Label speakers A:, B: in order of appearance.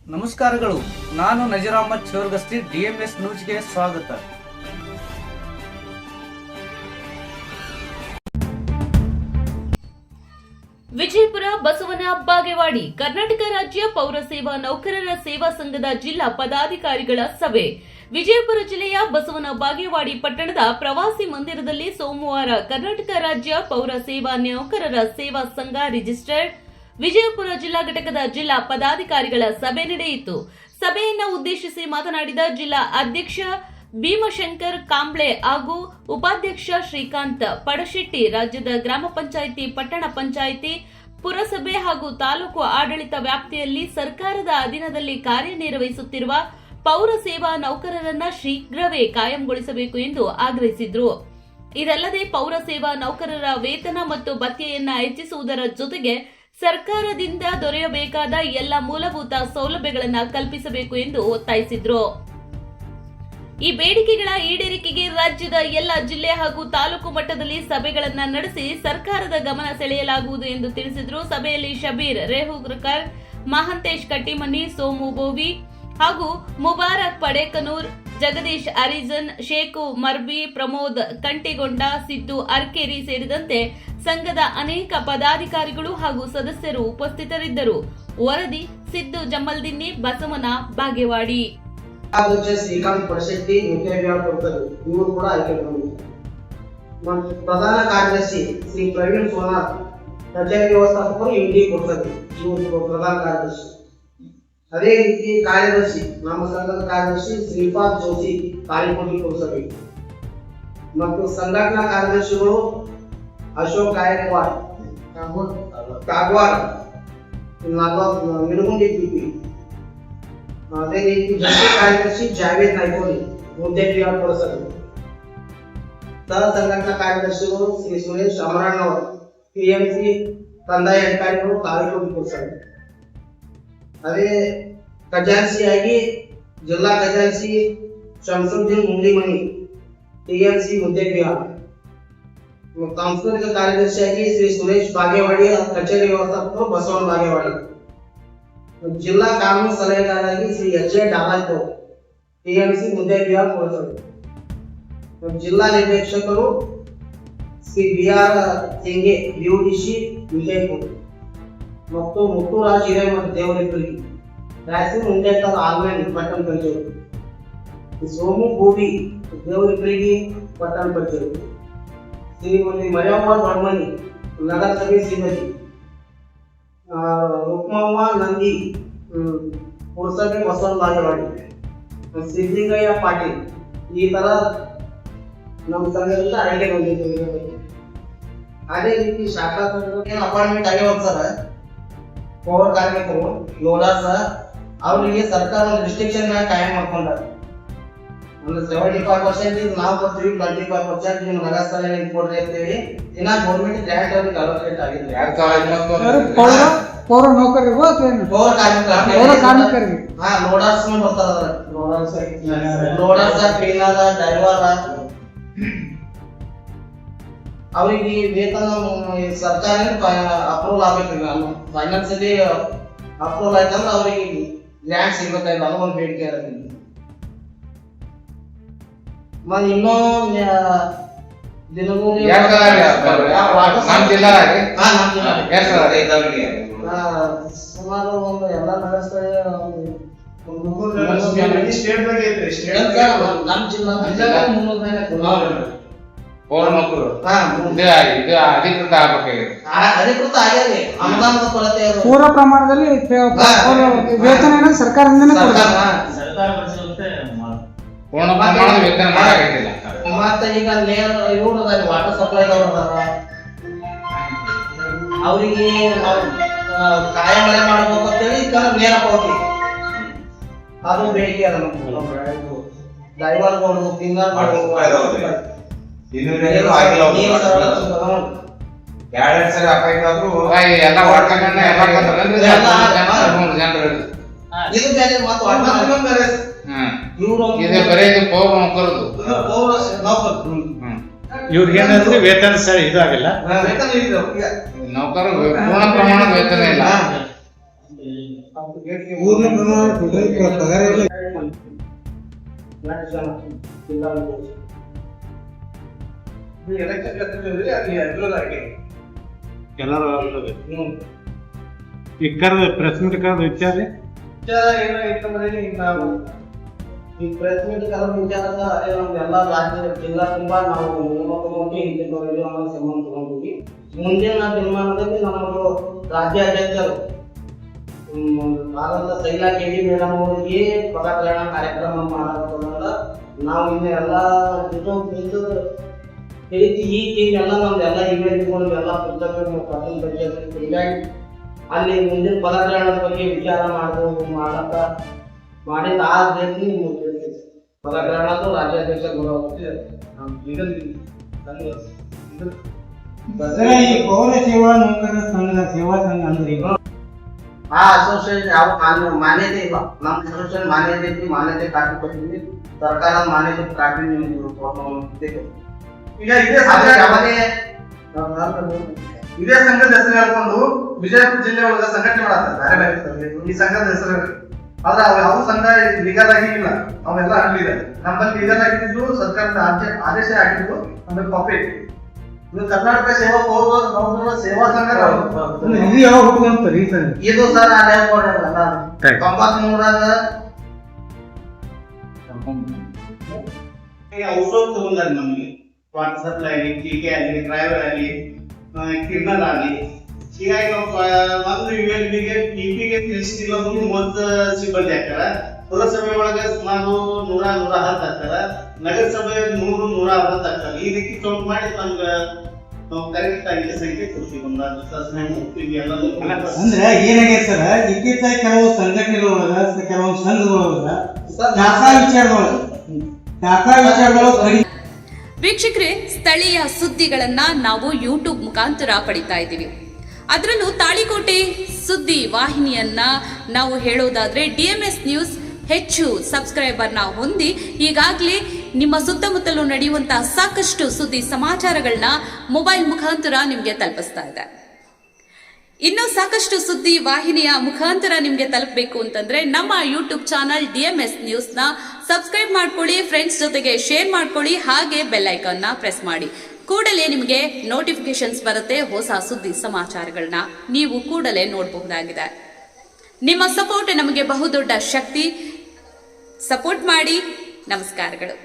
A: ನಮಸ್ಕಾರಗಳು. ನಾನು ನಜೀರ್ ಅಹಮದ್ ಚೋರ್ಗಸ್ತಿ, DMS ನ್ಯೂಸ್ಗೆ ಸ್ವಾಗತ.
B: ವಿಜಯಪುರ ಬಸವನ ಬಾಗೇವಾಡಿ ಕರ್ನಾಟಕ ರಾಜ್ಯ ಪೌರ ಸೇವಾ ನೌಕರರ ಸೇವಾ ಸಂಘದ ಜಿಲ್ಲಾ ಪದಾಧಿಕಾರಿಗಳ ಸಭೆ ವಿಜಯಪುರ ಜಿಲ್ಲೆಯ ಬಸವನ ಬಾಗೇವಾಡಿ ಪಟ್ಟಣದ ಪ್ರವಾಸಿ ಮಂದಿರದಲ್ಲಿ ಸೋಮವಾರ ಕರ್ನಾಟಕ ರಾಜ್ಯ ಪೌರ ಸೇವಾ ನೌಕರರ ಸೇವಾ ಸಂಘ ರಿಜಿಸ್ಟರ್ಡ್ ವಿಜಯಪುರ ಜಿಲ್ಲಾ ಘಟಕದ ಜಿಲ್ಲಾ ಪದಾಧಿಕಾರಿಗಳ ಸಭೆ ನಡೆಯಿತು. ಸಭೆಯನ್ನು ಉದ್ದೇಶಿಸಿ ಮಾತನಾಡಿದ ಜಿಲ್ಲಾ ಅಧ್ಯಕ್ಷ ಭೀಮಶಂಕರ್ ಕಾಂಬ್ಳೆ ಹಾಗೂ ಉಪಾಧ್ಯಕ್ಷ ಶ್ರೀಕಾಂತ್ ಪಡಶೆಟ್ಟಿ, ರಾಜ್ಯದ ಗ್ರಾಮ ಪಂಚಾಯಿತಿ, ಪಟ್ಟಣ ಪಂಚಾಯಿತಿ, ಪುರಸಭೆ ಹಾಗೂ ತಾಲೂಕು ಆಡಳಿತ ವ್ಯಾಪ್ತಿಯಲ್ಲಿ ಸರ್ಕಾರದ ಅಧೀನದಲ್ಲಿ ಕಾರ್ಯನಿರ್ವಹಿಸುತ್ತಿರುವ ಪೌರ ಸೇವಾ ನೌಕರರನ್ನ ಶೀಘ್ರವೇ ಕಾಯಂಗೊಳಿಸಬೇಕು ಎಂದು ಆಗ್ರಹಿಸಿದರು. ಇದಲ್ಲದೆ ಪೌರ ಸೇವಾ ನೌಕರರ ವೇತನ ಮತ್ತು ಭತ್ಯೆಯನ್ನ ಹೆಚ್ಚಿಸುವುದರ ಜೊತೆಗೆ ಸರ್ಕಾರದಿಂದ ದೊರೆಯಬೇಕಾದ ಎಲ್ಲ ಮೂಲಭೂತ ಸೌಲಭ್ಯಗಳನ್ನು ಕಲ್ಪಿಸಬೇಕು ಎಂದು ಒತ್ತಾಯಿಸಿದರು. ಈ ಬೇಡಿಕೆಗಳ ಈಡೇರಿಕೆಗೆ ರಾಜ್ಯದ ಎಲ್ಲ ಜಿಲ್ಲೆ ಹಾಗೂ ತಾಲೂಕು ಮಟ್ಟದಲ್ಲಿ ಸಭೆಗಳನ್ನು ನಡೆಸಿ ಸರ್ಕಾರದ ಗಮನ ಸೆಳೆಯಲಾಗುವುದು ಎಂದು ತಿಳಿಸಿದರು. ಸಭೆಯಲ್ಲಿ ಶಬೀರ್ ರೇಹುಗ್ರಕರ್, ಮಹಾಂತೇಶ್ ಕಟ್ಟಿಮನಿ, ಸೋಮು ಬೋವಿ ಹಾಗೂ ಮುಬಾರಕ್ ಪಡೇಕನೂರ್, ಜಗದೀಶ್ ಅರಿಜನ್, ಶೇಖು ಮರ್ಬಿ, ಪ್ರಮೋದ್ ಕಂಟಿಗೊಂಡ, ಸಿದ್ದು ಅರ್ಕೇರಿ ಸೇರಿದಂತೆ ಸಂಘದ ಅನೇಕ ಪದಾಧಿಕಾರಿಗಳು ಹಾಗೂ ಸದಸ್ಯರು ಉಪಸ್ಥಿತರಿದ್ದರು. ವರದಿ ಸಿದ್ದು ಜಮ್ಮಲ್ದಿನ್ನಿ, ಬಸವನ ಬಾಗೇವಾಡಿ.
C: ಶ್ರೀಕಾಂತ್ ಪಡಶೆಟ್ಟಿ ಕೊಡ್ತಾರೆ, ಇವರು ಕೂಡ ಆಯ್ಕೆಗೊಂಡಿದ್ದಾರೆ. ಪ್ರಧಾನ ಕಾರ್ಯದರ್ಶಿ ಶ್ರೀ ಪ್ರವೀಣ್ ಸೋನಾರ್, ಕಚೇರಿ ವ್ಯವಸ್ಥಾಪಕರು MD ಕೊಡ್ತಾರೆ, ಇವರು ಪ್ರಧಾನ ಕಾರ್ಯದರ್ಶಿ. ಅದೇ ರೀತಿ ಕಾರ್ಯದರ್ಶಿ, ನಮ್ಮ ಸಂಘದ ಕಾರ್ಯದರ್ಶಿ ಶ್ರೀಪಾದ್ ಜೋಶಿ ತಾಳಿಕೋಟಿ ಕೊಡಿಸಬೇಕು. ಮತ್ತು ಸಂಘಟನಾ ಕಾರ್ಯದರ್ಶಿಗಳು ಅಶೋಕ್ ಗಾಯಕ್ವಾಡ್, ಕಾಗವಾಡ್, ಮಿರುಗುಂಡಿ PP. ಅದೇ ರೀತಿ ಜಂಟಿ ಕಾರ್ಯದರ್ಶಿ ಜಾವೇದ್ ನಾಯ್ಕೋಡಿ, ಮುದ್ದೇಬಿಹಾರ್ ಪುರಸಭೆ. ಸಹ ಸಂಘಟನಾ ಕಾರ್ಯದರ್ಶಿಗಳು ಶ್ರೀ ಸುರೇಶ್ ಅಮರಣ್ಣವರು, PMC ಕಂದಾಯ ಅಧಿಕಾರಿಗಳು, ತಾಲೂಕು ಪುರಸಭೆ. ಅದೇ ಖಜಾನ್ಸಿಯಾಗಿ ಜಿಲ್ಲಾ ಖಜಾನ್ಸಿ ಶಂಸುದ್ದೀನ್ ಮುಂಡಿಮನಿ, TMC ಮುದ್ದೇಬಿಹಾರ್. ಸಾಂಸ್ಕೃತಿಕ ಕಾರ್ಯದರ್ಶಿಯಾಗಿ ಶ್ರೀ ಸುರೇಶ್ ಬಾಗೇವಾಡಿ, ಕಚೇರಿ ವ್ಯವಸ್ಥಾಪಕರು ಬಸವನ ಬಾಗೇವಾಡಿ. ಜಿಲ್ಲಾ ಕಾನೂನು ಸಲಹೆಗಾರರಾಗಿ ಶ್ರೀ HJ ಡಾಲಾಯ್ತು, TMC ಮುದ್ದೇಬಿಹಾರ್ ಪುರಸಭೆ. ಜಿಲ್ಲಾ ನಿರ್ದೇಶಕರು ಶ್ರೀ BR ಸಿಂಗೆ, BUDC ವಿಜಯಪುರ. ಮತ್ತು ಮುತ್ತುರಾಜ್ ಹಿರೇಮಠ ದೇವರಿಪಲ್ಲಿ, ರಾಯಚೂರು ಮುಂಡೇಕರ್ ಆಲ್ಮೇಲ್ ಪಟ್ಟಣ ಪಂಚಾಯತ್. ಸೋಮು ಗೋಬಿ ದೇವರಿಪಲ್ಲಿಗೆ ಪಟ್ಟಣ ಪಂಚಾಯತ್. ಶ್ರೀಮತಿ ಮರಿಯಮ್ಮ ದೊಡ್ಮನಿ, ನಗರಸಭೆ ಶ್ರೀಮತಿ. ರುಕ್ಮವ್ವ ನಂದಿ, ಪುರಸಭೆ ಬಸವನ ಬಾಗೇವಾಡಿ. ಸಿದ್ಲಿಂಗಯ್ಯ ಪಾಟೀಲ್. ಈ ತರ ನಮ್ಮ ಸಂಘದಿಂದ ಆಯ್ಕೆಗೊಂಡಿದ್ದೇವೆ. ಅದೇ ರೀತಿ ಶಾಖಾ ಸಂಘಕ್ಕೆ ಅಪಾಯಿಂಟ್ಮೆಂಟ್ ಆಗಿರೋದು ಸರ್, ಪೌರ ಕಾರ್ಮಿಕರು ಲೋಡಾಸ, ಅವರಿಗೆ ಸರ್ಕಾರ ಒಂದು ರಿಸ್ಟ್ರಿಕ್ಷನ್ ಕಾಯಂ ಮಾಡ್ಕೊಂಡಾರೆ. ಒಂದು 75% ನಾವು ಕೊಡ್ತೀವಿ, 25% ನೀವು ನಗರಸ್ಥಳ ಕೊಡ್ರಿ ಅಂತೇಳಿ ಇನ್ನ ಗೌರ್ಮೆಂಟ್ ಗ್ರಾಂಟ್ ಅವ್ರಿಗೆ ಅಲೋಕೇಟ್ ಆಗಿದೆ. 2023
D: ಪೌರ ನೌಕರರಿಗೂ
C: ಪೌರ
D: ಕಾರ್ಮಿಕರಿಗೆ
C: ಲೋಡಾಸ್ ಬರ್ತಾರ, ಲೋಡಾಸ, ಕ್ಲೀನರ್, ಡ್ರೈವರ್. ಅವರಿಗೆ ವೇತನ ಸರ್ಕಾರ ಅಪ್ರೂವಲ್ ಆಗ್ಬೇಕು. ಫೈನಾನ್ಸಿಯಲಿ ಅಪ್ರೂವಲ್ ಆಯ್ತಂದ್ರೆ ಅವರಿಗೆ ಗ್ರಾಂಟ್ ಸಿಗ್ಬೇಕಾಗಿಲ್ಲ, ಅದು ಒಂದು ಬೇಡಿಕೆ ಇರೋದಿಲ್ಲ. ಮತ್ತೆ ಇನ್ನೂ ದಿನಗೂಲಿ ಸುಮಾರು ಒಂದು ಎಲ್ಲ ನಗರಸ್ಥಳ ನಮ್ಮ ಜಿಲ್ಲಾ ಅಧಿಕೃತ ಆಗ್ಯಾರಿ. ಅನುದಾನದ ಕೊರತೆ
D: ಪೂರ್ವ ಪ್ರಮಾಣದಲ್ಲಿ ವೇತನ ಸರ್ಕಾರದಿಂದನೇ
C: ಮತ್ತೆ ಈಗ ಇವ್ರು ವಾಟರ್ ಸಪ್ಲೈ ಅವರಿಗೆ ಕಾಯ ಮಳೆ ಮಾಡ್ಬೇಕು ಅಂತೇಳಿ ನೇರ ಪಾವತಿ, ಅದು ಬೇಡಿಕೆ ಅದ. ಡ್ರೈವರ್ಗಳು, ಕ್ಲೀನರ್ಗಳು
E: ಇವ್ರಿಗೆ ಏನಂದ್ರೆ ವೇತನ ಸರಿ ಇದಾಗಿಲ್ಲ,
A: ನೌಕರ ಪೂರ್ಣ ಪ್ರಮಾಣ ವೇತನ ಇಲ್ಲ.
D: ಪೂರ್ಣ ಪ್ರಮಾಣ ಪಗಾರ ಇಲ್ಲ.
E: ಎಲ್ಲರೂ ಈ ಕರೆದು ಪ್ರೆಸ್ ಮೀಟ್ ಕರೆದು ವಿಚಾರ
C: ಈ ಪ್ರೆಸ್ ಮೀಟ್ ಕರೆದ ವಿಚಾರದ ನಮ್ದೆಲ್ಲ ರಾಜ್ಯ ಜಿಲ್ಲಾ ತುಂಬಾ ನಾವು ಸಂಬಂಧ ತಗೊಂಡಿದ್ವಿ. ಮುಂದಿನ ದಿನಮಾನದಲ್ಲಿ ನಮ್ಮದು ರಾಜ್ಯಾಧ್ಯಕ್ಷರು ಭಾರತ ಶೈಲಾ ಕೆಡಿ ಮೇಡಮ್ ಅವರಿಗೆ ಪದಗ್ರಹಣ ಕಾರ್ಯಕ್ರಮ ಮಾಡೋದ್ರಿಂದ ನಾವು ಇನ್ನು ಎಲ್ಲ ತಿಳಿಸಿ ಈ ಟೀಮ್ ಎಲ್ಲ ನಮ್ದೆಲ್ಲ ಇವೆಂಟ್ಗಳು ಎಲ್ಲ ಪುಸ್ತಕ ಅಲ್ಲಿ ಮುಂದಿನ ಪದಗ್ರಹಣದ ಬಗ್ಗೆ ವಿಚಾರ ಮಾಡಿದ ಆ ರೀತಿ ಪದಗ್ರಹಣದ್ದು ರಾಜ್ಯಾಧ್ಯಕ್ಷ
D: ಪೌರ ಸೇವಾ ನೌಕರರ ಸಂಘದ ಸೇವಾ ಸಂಘ ಅಂದ್ರೆ
C: ಆ ಅಸೋಸಿಯೇಷನ್ ಯಾವ ಮಾನ್ಯತೆ ಇಲ್ಲ. ನಮ್ಮ ಅಸೋಸಿಯೇಷನ್ ಮಾನ್ಯತೆ ಐತಿ, ಮಾನ್ಯತೆ ಕಾಪಿ ಕೊಟ್ಟಿದ್ವಿ, ಸರ್ಕಾರದ ಮಾನ್ಯತೆ ಕಾಪಿ
F: ಈಗ ಇದೇ ಸಂಘದ ಹೆಸರು ಹೇಳ್ಕೊಂಡು ವಿಜಯಪುರ ಜಿಲ್ಲೆ ಒಳಗ ಸಂಘಟನೆ ಮಾಡತ್ತಾರೆ ಬೇರೆ ಬೇರೆ ಈ ಸಂಘದ ಹೆಸರು. ಆದ್ರೆ ಯಾವ ಸಂಘ ಲೀಗಲ್ ಆಗಿ ಇಲ್ಲ, ಅವೆಲ್ಲ ಆಗಲಿದೆ. ನಮ್ಮಲ್ಲಿ ಲೀಗಲ್ ಆಗಿದ್ದು ಸರ್ಕಾರದ ಆದೇಶ ಆಗಿದ್ದು ನಮಗೆ ಕಾಪಿ. ಇದು ಕರ್ನಾಟಕ ನೌಕರರ ಸೇವಾ ಸಂಘ.
D: ಇದು ಯಾವಾಗ ಹುಟ್ಟುವಂತರಿ ಸರ್?
C: ಇದು ಸರ್ ಅದೇ 93
G: ಔಷಧ ತಗೊಂಡಾರೆ ನಮಗೆ. ವಾಟರ್ ಸಪ್ಲೈ ಆಗಲಿ, ಟಿಕೆ ಆಗಲಿ, ಡ್ರೈವರ್ ಆಗಲಿ, ಕಿರ್ನಲ್ ಆಗಲಿ. ಹೀಗಾಗಿ ನಾವು ಒಂದು ಯುಎಲ್ಬಿಗೆ ಟಿಪಿಗೆ ತಿಳಿಸ್ತಿಲ್ಲ. 30 ಸಿಬ್ಬಂದಿ ಹಾಕ್ತಾರ. ಪುರಸಭೆ ಒಳಗೆ ಸುಮಾರು 100-110 ಹಾಕ್ತಾರ. ನಗರಸಭೆ 100-160 ಹಾಕ್ತಾರ. ಈ ರೀತಿ ಕೌಂಟ್ ಮಾಡಿ ನಮ್ಗೆ ನಾವು ಕರೆಕ್ಟ್ ಆಗಿ ಸಂಖ್ಯೆ ಕೊಡ್ತೀವಿ.
D: ಅಂದ್ರೆ ಏನಾಗೈತೆ ಸರ್, ಇತ್ತೀಚೆಗೆ ಕೆಲವು ಸಂಘಟನೆಗಳೊಳಗ ಕೆಲವೊಂದು ಸಂಘಗಳೊಳಗ ವಿಚಾರಗಳು
B: ವೀಕ್ಷಕರೇ, ಸ್ಥಳೀಯ ಸುದ್ದಿಗಳನ್ನ ನಾವು ಯೂಟ್ಯೂಬ್ ಮುಖಾಂತರ ಪಡಿತಾ ಇದ್ದೀವಿ. ಅದರಲ್ಲೂ ತಾಳಿಕೋಟೆ ಸುದ್ದಿ ವಾಹಿನಿಯನ್ನ ನಾವು ಹೇಳೋದಾದ್ರೆ DMS ನ್ಯೂಸ್ ಹೆಚ್ಚು ಸಬ್ಸ್ಕ್ರೈಬರ್ನ ಹೊಂದಿ ಈಗಾಗಲೇ ನಿಮ್ಮ ಸುತ್ತಮುತ್ತಲೂ ನಡೆಯುವಂತಹ ಸಾಕಷ್ಟು ಸುದ್ದಿ ಸಮಾಚಾರಗಳನ್ನ ಮೊಬೈಲ್ ಮುಖಾಂತರ ನಿಮಗೆ ತಲುಪಿಸ್ತಾ ಇದೆ. ಇನ್ನೂ ಸಾಕಷ್ಟು ಸುದ್ದಿ ವಾಹಿನಿಯ ಮುಖಾಂತರ ನಿಮಗೆ ತಲುಪಬೇಕು ಅಂತಂದ್ರೆ ನಮ್ಮ ಯೂಟ್ಯೂಬ್ ಚಾನಲ್ DMS ನ್ಯೂಸ್ನ ಸಬ್ಸ್ಕ್ರೈಬ್ ಮಾಡ್ಕೊಳ್ಳಿ, ಫ್ರೆಂಡ್ಸ್ ಜೊತೆಗೆ ಶೇರ್ ಮಾಡ್ಕೊಳ್ಳಿ, ಹಾಗೆ ಬೆಲ್ ಐಕಾನ್ನ ಪ್ರೆಸ್ ಮಾಡಿ. ಕೂಡಲೇ ನಿಮಗೆ ನೋಟಿಫಿಕೇಶನ್ಸ್ ಬರುತ್ತೆ. ಹೊಸ ಸುದ್ದಿ ಸಮಾಚಾರಗಳನ್ನ ನೀವು ಕೂಡಲೇ ನೋಡಬಹುದಾಗಿದೆ. ನಿಮ್ಮ ಸಪೋರ್ಟ್ ನಮಗೆ ಬಹುದೊಡ್ಡ ಶಕ್ತಿ. ಸಪೋರ್ಟ್ ಮಾಡಿ. ನಮಸ್ಕಾರಗಳು.